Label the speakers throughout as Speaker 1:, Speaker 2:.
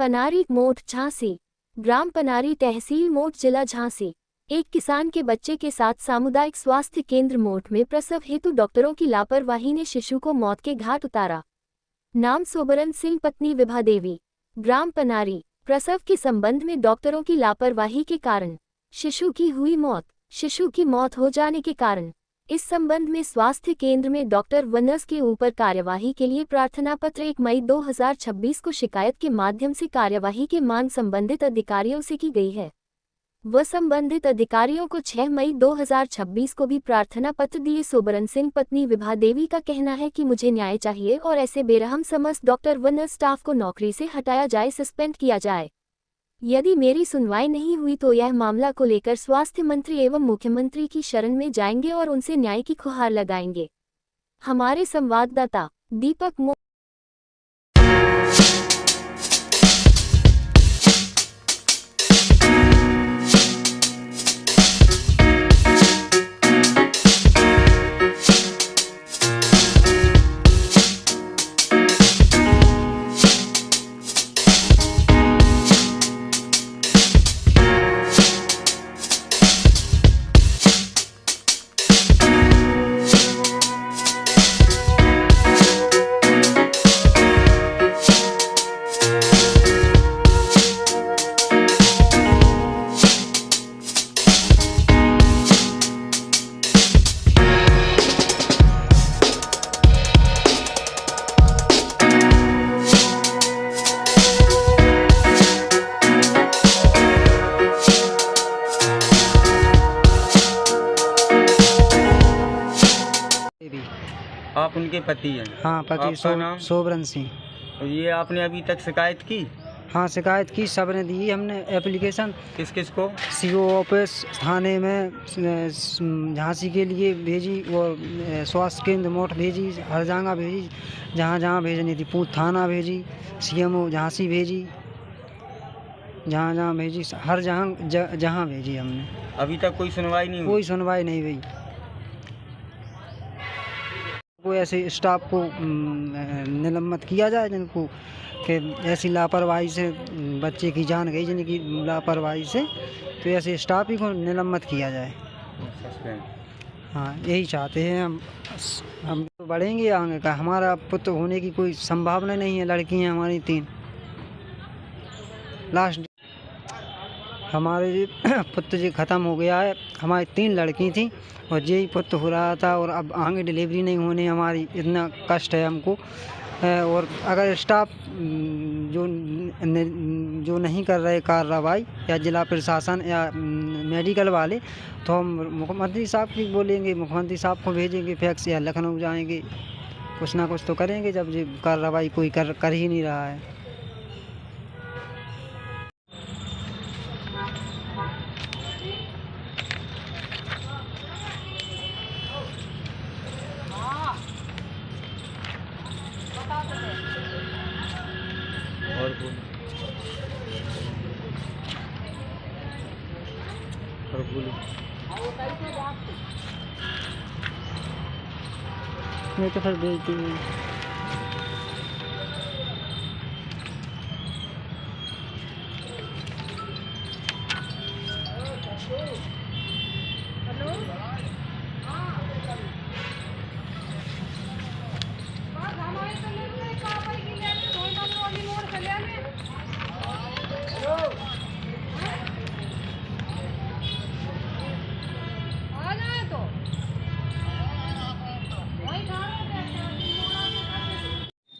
Speaker 1: पनारी मोट झांसी। ग्राम पनारी तहसील मोट जिला झांसी। एक किसान के बच्चे के साथ सामुदायिक स्वास्थ्य केंद्र मोट में प्रसव हेतु डॉक्टरों की लापरवाही ने शिशु को मौत के घाट उतारा। नाम सोबरन सिंह, पत्नी विभा देवी। ग्राम पनारी। प्रसव के संबंध में डॉक्टरों की लापरवाही के कारण शिशु की हुई मौत। शिशु की मौत हो जाने के कारण इस संबंध में स्वास्थ्य केंद्र में डॉक्टर व नर्स के ऊपर कार्यवाही के लिए प्रार्थना पत्र 1 मई 2026 को शिकायत के माध्यम से कार्यवाही की मांग संबंधित अधिकारियों से की गई है। व संबंधित अधिकारियों को 6 मई 2026 को भी प्रार्थना पत्र दिए। सोबरन सिंह पत्नी विभा देवी का कहना है कि मुझे न्याय चाहिए और ऐसे बेरहम समस्त डॉक्टर व नर्स स्टाफ को नौकरी से हटाया जाए, सस्पेंड किया जाए। यदि मेरी सुनवाई नहीं हुई तो यह मामला को लेकर स्वास्थ्य मंत्री एवं मुख्यमंत्री की शरण में जाएंगे और उनसे न्याय की गुहार लगाएंगे। हमारे संवाददाता दीपक
Speaker 2: आप उनके पति हैं?
Speaker 3: हाँ, पति सोबरन सिंह।
Speaker 2: ये आपने अभी तक शिकायत की?
Speaker 3: हाँ, शिकायत की, सब ने दी। हमने एप्लीकेशन
Speaker 2: किस किस को?
Speaker 3: सीओ ऑफिस थाने में झांसी के लिए भेजी, वो स्वास्थ्य केंद्र मोट भेजी, हर जगह भेजी, जहाँ जहाँ भेजनी थी। पूछ थाना भेजी, सीएमओ झांसी भेजी, जहाँ जहाँ भेजी, हर जहाँ भेजी हमने।
Speaker 2: अभी तक कोई सुनवाई नहीं हुई?
Speaker 3: कोई सुनवाई नहीं हुई। कोई ऐसे स्टाफ को निलंबित किया जाए जिनको कि ऐसी लापरवाही से बच्चे की जान गई, जिनकी लापरवाही से, तो ऐसे स्टाफ ही को निलंबित किया जाए। हाँ, यही चाहते हैं हम तो बढ़ेंगे आगे का। हमारा पुत्र होने की कोई संभावना नहीं है। लड़की हैं हमारी 3। लास्ट हमारे पुत्र जी ख़त्म हो गया है। हमारी 3 लड़की थी और यही पुत्र हो रहा था, और अब आगे डिलीवरी नहीं होने हमारी इतना कष्ट है हमको। और अगर स्टाफ जो नहीं कर रहे कार्रवाई, या जिला प्रशासन या मेडिकल वाले, तो हम मुख्यमंत्री साहब की बोलेंगे, मुख्यमंत्री साहब को भेजेंगे फैक्स, या लखनऊ जाएंगे। कुछ ना कुछ तो करेंगे जब ये कार्रवाई कोई कर ही नहीं रहा है।
Speaker 2: और बोलो।
Speaker 3: मैं तो फिर भेजती हूँ।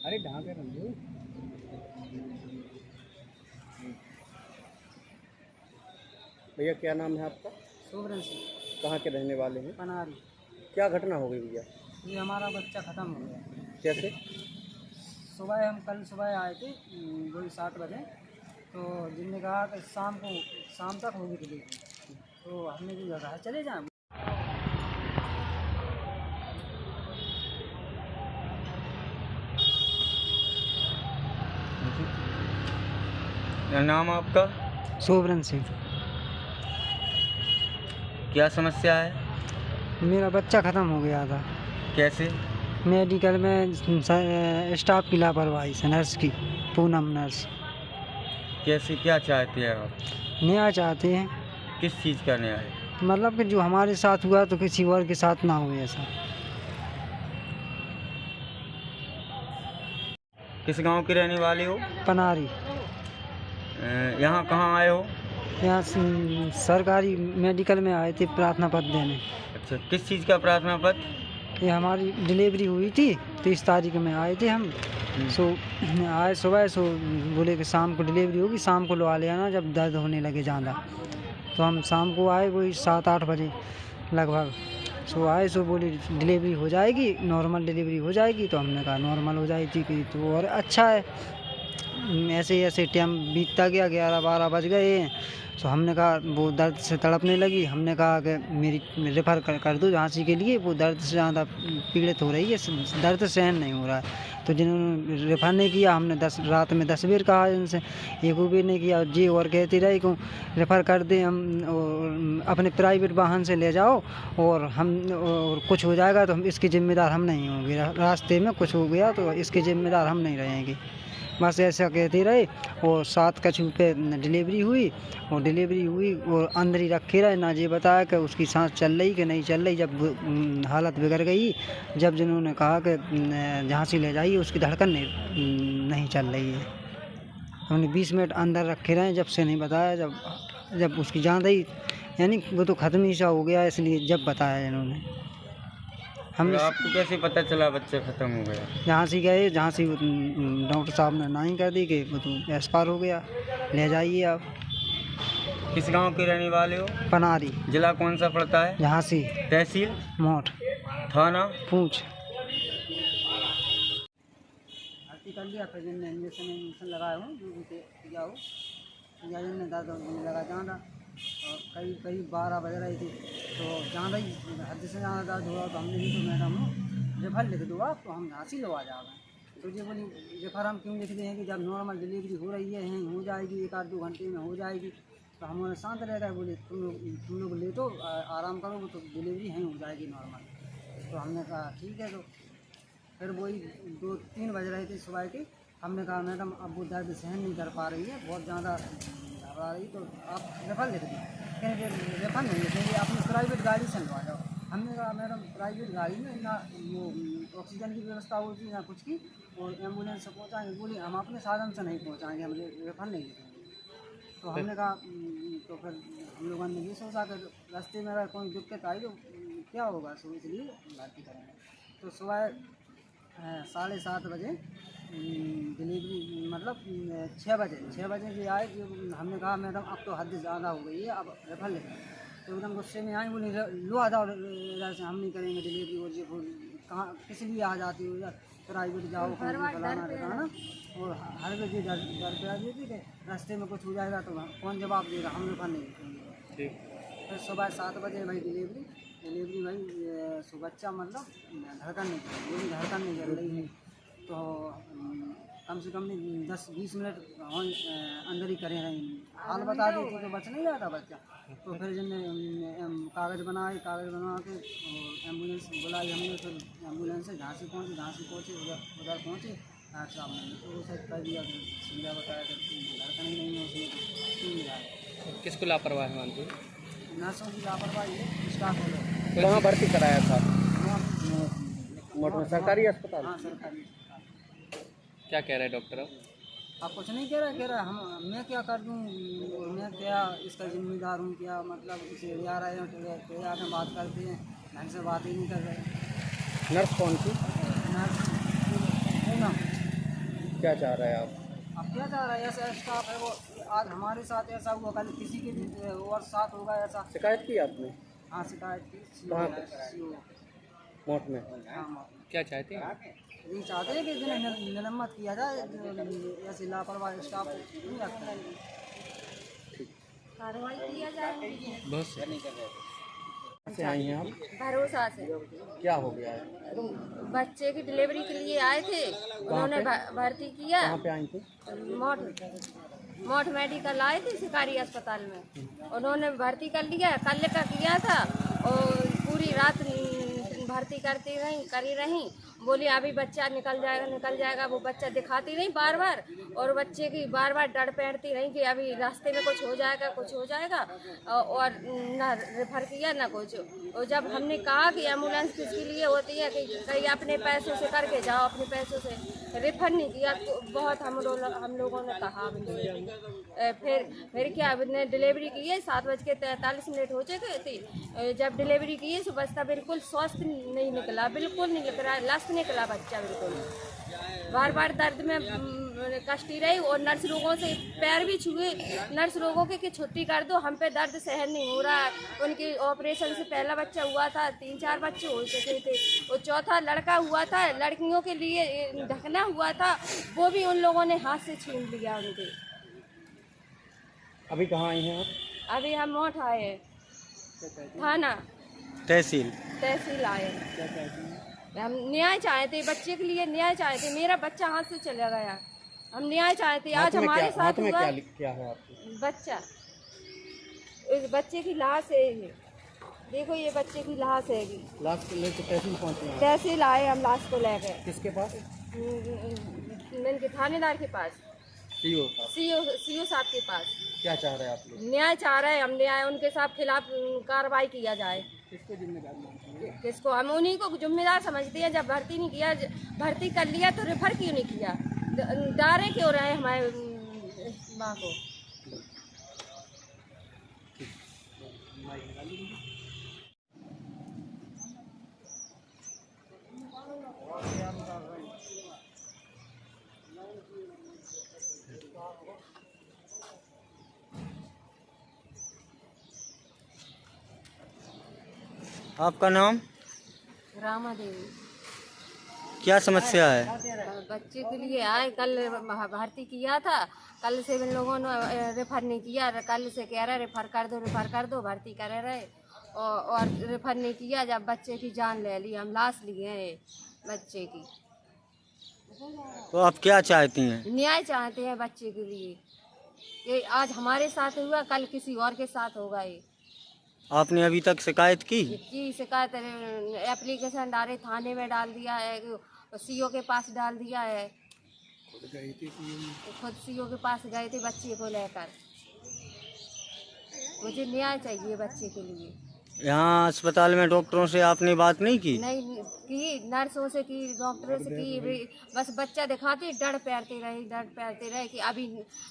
Speaker 3: अरे ढाके रंजू।
Speaker 2: भैया क्या नाम है आपका?
Speaker 3: सोबरन सिंह।
Speaker 2: कहाँ के रहने वाले हैं?
Speaker 3: पनारी।
Speaker 2: क्या घटना हो गई भैया?
Speaker 3: ये हमारा बच्चा ख़त्म हो गया।
Speaker 2: कैसे?
Speaker 3: कल सुबह आए थे, वही 7 बजे, तो जिनने कहा कि शाम तक होगी डिलीवरी, तो हमने भी कहा चले जाएँ।
Speaker 2: नाम आपका?
Speaker 3: सोबरन सिंह।
Speaker 2: क्या समस्या है?
Speaker 3: मेरा बच्चा ख़त्म हो गया था।
Speaker 2: कैसे?
Speaker 3: मेडिकल में स्टाफ की लापरवाही से, नर्स की, पूनम नर्स।
Speaker 2: कैसे, क्या चाहते हैं आप?
Speaker 3: न्याय चाहते हैं,
Speaker 2: किस चीज़ का न्याय?
Speaker 3: मतलब कि जो हमारे साथ हुआ तो किसी और के साथ ना हो ऐसा।
Speaker 2: किस गांव के रहने वाले हो?
Speaker 3: पनारी।
Speaker 2: यहाँ कहाँ आए हो?
Speaker 3: यहाँ सरकारी मेडिकल में आए थे प्रार्थना पत्र देने।
Speaker 2: अच्छा, किस चीज़ का प्रार्थना पत्र?
Speaker 3: ये हमारी डिलीवरी हुई थी 30 तारीख में आए थे हम। सो आए सुबह, सो बोले कि शाम को डिलीवरी होगी, शाम को लवा ले आना जब दर्द होने लगे ज़्यादा। तो हम शाम को आए वही 7-8 बजे लगभग। सो आए, सो बोली डिलीवरी हो जाएगी, नॉर्मल डिलीवरी हो जाएगी। तो हमने कहा नॉर्मल हो जाएगी कि तो और अच्छा है। ऐसे ऐसे टाइम बीतता गया, 11-12 बज गए। तो हमने कहा, वो दर्द से तड़पने लगी। हमने कहा कि मेरी रेफ़र कर दो झांसी के लिए, वो दर्द से ज़्यादा पीड़ित हो रही है, दर्द सहन नहीं हो रहा है। तो जिन्होंने रेफ़र नहीं किया, हमने रात में 10 बार कहा इनसे, एक भी नहीं किया जी। और कहती रही कि रेफ़र कर दें हम, और अपने प्राइवेट वाहन से ले जाओ, और हम और कुछ हो जाएगा तो हम इसके ज़िम्मेदार हम नहीं होंगे, रास्ते में कुछ हो गया तो इसके ज़िम्मेदार हम नहीं रहेंगे। बस ऐसा कहते रहे। और 7 कछु पे डिलीवरी हुई, और डिलीवरी हुई और अंदर ही रखे रहे ना। ये बताया कि उसकी सांस चल रही कि नहीं चल रही। जब हालत बिगड़ गई, जब जिन्होंने कहा कि झांसी ले जाइए, उसकी धड़कन नहीं चल रही है। हमने 20 मिनट अंदर रखे रहे, जब से नहीं बताया। जब उसकी जान रही, यानी वो तो ख़त्म ही सा हो गया, इसलिए जब बताया इन्होंने। हम
Speaker 2: तो आपको कैसे पता चला बच्चा ख़त्म हो गया?
Speaker 3: जहाँ से गए, जहाँ से डॉक्टर साहब ने नहीं कर दी कि वो तो एक्सपायर हो गया, ले जाइए आप।
Speaker 2: किस गांव के रहने वाले हो?
Speaker 3: पनारी।
Speaker 2: जिला कौन सा पड़ता है?
Speaker 3: झांसी।
Speaker 2: तहसील?
Speaker 3: मोट।
Speaker 2: थाना?
Speaker 3: पूछ। भर्ती कर लिया, फिर इंजेक्शन लगाया हूँ, जो भी किया हो, दर्द लगा ज़्यादा। और करीब 12 बज रही थी, तो ज़्यादा ही हद से ज़्यादा दर्द हुआ। तो हमने भी तो मैडम रेफर लिख दो आप, तो हम झांसी लो आ जाएगा। तो ये बोली रेफर हम क्यों लिखते हैं कि जब नॉर्मल डिलीवरी हो रही है, यहीं हो जाएगी, 1-2 घंटे में हो जाएगी। तो हम शांत रह गए, बोले तुम लोग ले तो आराम करो, तो डिलीवरी यहीं हो जाएगी नॉर्मल। तो हमने कहा ठीक है। तो फिर वही 2-3 बज रहे थे सुबह के। हमने कहा मैडम अब वो दर्द सहन नहीं कर पा रही है, बहुत ज़्यादा घबरा रही, तो आप रेफर लिख दें। कहेंगे रेफर नहीं लिखेंगे, अपनी प्राइवेट गाड़ी से लगा जाओ। हमने कहा मैडम प्राइवेट गाड़ी में ना वो ऑक्सीजन की व्यवस्था होती है ना कुछ की, और एम्बुलेंस से पहुँचाएंगे। बोली हम अपने साधन से नहीं पहुँचाएंगे, हम रेफर नहीं लिखेंगे। तो हमने कहा तो फिर हम लोगों ने ये सोचा कि रास्ते में अगर कोई दिक्कत आई तो क्या होगा, सो इसलिए भर्ती करेंगे। तो सुबह 7:30 बजे डिलीवरी, मतलब 6 बजे भी आए। जो हमने कहा मैडम अब तो हद ज़्यादा हो गई है, अब रेफर लिखें। तो एकदम गुस्से में आए, बोले लो आ जाओ इधर से, हम नहीं करेंगे डिलीवरी। और ये कहाँ किस लिए आ जाती हो, इधर प्राइवेट जाओ, फलाना ढिकाना। और हर वजह डर पे आ जाती कि रास्ते में कुछ हो जाएगा तो कौन जवाब देगा, हम रेफर नहीं लिखेंगे। फिर सुबह 7 बजे भाई डिलीवरी भाई, सो बच्चा मतलब धड़कन नहीं चल रही है। तो कम से कम 10-20 मिनट अंदर ही करे रहे, हाल बता देती तो बच नहीं जाता बच्चा। तो फिर जिनने कागज़ बना के और एम्बुलेंस बुलाई हमने। फिर एम्बुलेंस से झांसी पहुँचे, उधर पहुँचे। डॉक्टर साहब ने तो वो सेट कर दिया, सुविधा बताया कि धड़कन ही नहीं है उसमें, नहीं रहा।
Speaker 4: किसको लापरवाही मानते?
Speaker 3: नर्सों की लापरवाही है, स्टाफ वालों।
Speaker 2: कहाँ भर्ती कराया था? मोट में सरकारी अस्पताल?
Speaker 3: हाँ सरकारी।
Speaker 2: क्या कह रहे हैं डॉक्टर?
Speaker 3: आप कुछ नहीं कह रहा मैं क्या कर दूँ, मैं क्या इसका जिम्मेदार हूँ क्या, मतलब इसे ले आ रहे हैं, बात करते हैं, ढंग से बात ही नहीं कर रहे।
Speaker 2: नर्स कौन सी?
Speaker 3: नर्स पूनम।
Speaker 2: क्या चाह रहे हैं आप?
Speaker 3: अब क्या चाह रहा है, ऐसा स्टाफ है वो, आज हमारे साथ ऐसा हुआ, कल किसी के भी और साथ होगा ऐसा।
Speaker 2: शिकायत की आपने?
Speaker 3: हाँ शिकायत की।
Speaker 2: कहाँ पे? मोट में।
Speaker 3: हाँ मोट।
Speaker 4: क्या चाहते हैं?
Speaker 3: यही चाहते हैं कि जिन्हें निलंबित किया जाए, ऐसे लापरवाही स्टाफ नहीं रखते हैं,
Speaker 5: कार्रवाई किया जाए।
Speaker 4: बहुत से
Speaker 2: से आई हैं आप?
Speaker 5: भरोसा से।
Speaker 2: क्या हो गया है?
Speaker 5: बच्चे की डिलीवरी के लिए आए थे, उन्होंने भर्ती किया।
Speaker 2: कहाँ पे आई थी?
Speaker 5: मोट मेडिकल आए थे शिकारी अस्पताल में, उन्होंने भर्ती कर लिया। कल का किया था और पूरी रात भर्ती करी रही। बोली अभी बच्चा निकल जाएगा। वो बच्चा दिखाती रही बार बार, और बच्चे की बार बार डर पैरती रही कि अभी रास्ते में कुछ हो जाएगा, और ना रेफर किया ना कुछ। और जब हमने कहा कि एम्बुलेंस किसके लिए होती है, कि कहीं अपने पैसों से करके जाओ, अपने पैसों से, रेफर नहीं किया। तो बहुत हम लोगों ने कहा। फिर क्या, ने डिलीवरी की है, 7:43 हो चुके थे। जब डिलीवरी की है तो बच्चा बिल्कुल स्वस्थ नहीं निकला, बिल्कुल नहीं निकला, लस्त निकला बच्चा बिल्कुल। बार बार दर्द में कष्टी रही, और नर्स लोगों से पैर भी छुए। नर्स लोगों के कि छुट्टी कर दो, हम पे दर्द सहन नहीं हो रहा। उनके ऑपरेशन से पहला बच्चा हुआ था, 3-4 बच्चे हो चुके थे, और चौथा लड़का हुआ था, लड़कियों के लिए ढकना हुआ था, वो भी उन लोगों ने हाथ से छीन लिया उनके।
Speaker 2: अभी कहाँ आई हैं आप?
Speaker 5: अभी हम मोट आए हैं, थाना
Speaker 4: तहसील
Speaker 5: आए। हम न्याय चाहते, बच्चे के लिए न्याय चाहते। मेरा बच्चा हाथ से चला गया, हम न्याय चाहते। आज हमारे साथ हुआ
Speaker 2: क्या है आपके?
Speaker 5: बच्चा, इस बच्चे की लाश है ये, देखो ये बच्चे की लाश है।
Speaker 2: लाश लेके तहसील पहुँचे हैं?
Speaker 5: तहसील आए हम लाश को ले गए।
Speaker 2: किसके पास?
Speaker 5: इनके थानेदार के पास, सीओ साहब के पास।
Speaker 2: क्या चाह रहे हैं आप लोग?
Speaker 5: न्याय चाह रहे हैं हम, न्याय उनके साथ खिलाफ कार्रवाई किया जाए।
Speaker 2: किसको जिम्मेदार मानते हैं?
Speaker 5: किसको? हम उन्हीं को जिम्मेदार समझते हैं। जब भर्ती नहीं किया, भर्ती कर लिया तो रेफर क्यों नहीं किया? डारे क्यों रहे हमारे माँ को?
Speaker 4: आपका नाम?
Speaker 5: रामा देवी।
Speaker 4: क्या समस्या है?
Speaker 5: बच्चे के लिए आए, कल भर्ती किया था, कल से इन लोगों ने रेफर नहीं किया। कल से कह रहे रेफर कर दो, भर्ती करे रहे, और रेफर नहीं किया। जब बच्चे की जान ले ली, हम लाश लिए हैं बच्चे की।
Speaker 4: तो आप क्या चाहती हैं?
Speaker 5: न्याय चाहते हैं बच्चे के लिए, कि आज हमारे साथ हुआ, कल किसी और के साथ होगा। ये
Speaker 4: आपने अभी तक शिकायत की?
Speaker 5: शिकायत एप्लीकेशन डाले, थाने में डाल दिया है, सीओ के पास डाल दिया है। खुद सीओ के पास गए थे बच्चे को लेकर। मुझे न्याय चाहिए बच्चे के लिए।
Speaker 4: यहाँ अस्पताल में डॉक्टरों से आपने बात नहीं की?
Speaker 5: नहीं की, नर्सों से की, डॉक्टरों से की। बस बच्चा दिखाते डर पैरते रहे कि अभी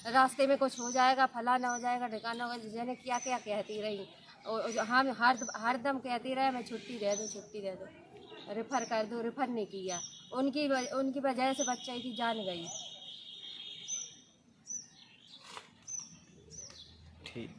Speaker 5: रास्ते में कुछ हो जाएगा, फलाना हो जाएगा, ढिकाना होगा। जने क्या क्या कहती रही, और हम हर दम कहती रहे मैं छुट्टी दे दो, रेफर कर दो। रेफर नहीं किया, उनकी वजह से बच्चे की जान गई।
Speaker 4: ठीक।